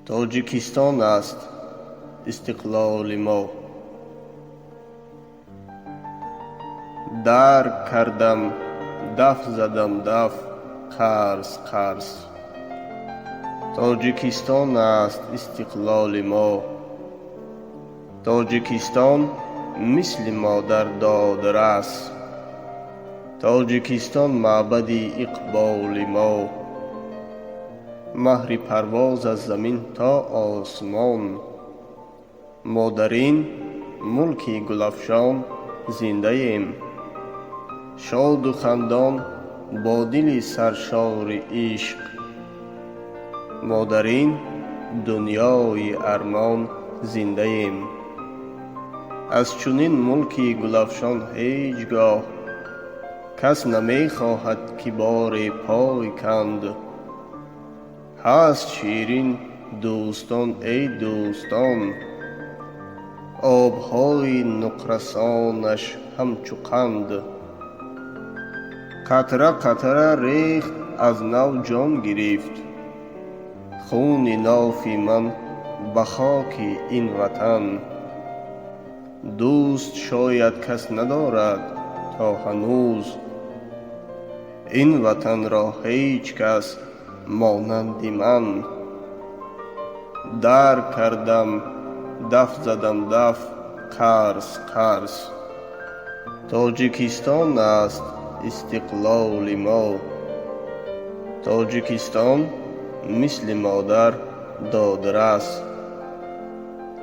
توجیکستان است استقلال ما. در کردم دف زدم دف قرص قرص. توجیکستان است استقلال ما. توجیکستان مثل مادر دادرس. توجیکستان معبد اقبال ما. مهر پرواز از زمین تا آسمان. ما در این ملک گلفشان زنده ایم، شاد و خندان با دل سرشار عشق. ما در این دنیای ارمان زنده ایم. از چنین ملکی گلفشان هیچگاه کس نمی خواهد که بار پای کند. هست شیرین دوستان ای دوستان، آبهای نقرسانش همچو قند. قطره قطره ریخت از نو جان گرفت، خون ناف من به خاک این وطن. دوست شاید کس ندارد تا هنوز، این وطن را هیچ کس مانند من. در کردم دف زدم دف قرص قرص. توجیکستان است استقلال ما. توجیکستان مثل مادر دادرس.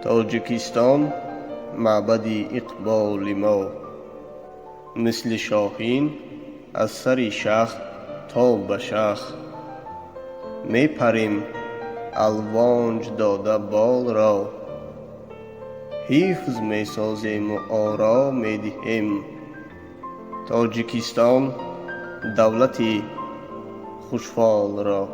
توجیکستان معبد اقبال ما. مثل شاهین از سر شاخ تا به شاخ می پریم الوانج داده بال را. حفظ می سازیم و آرام می دهیم. توجیکستان دولت خوشفال را.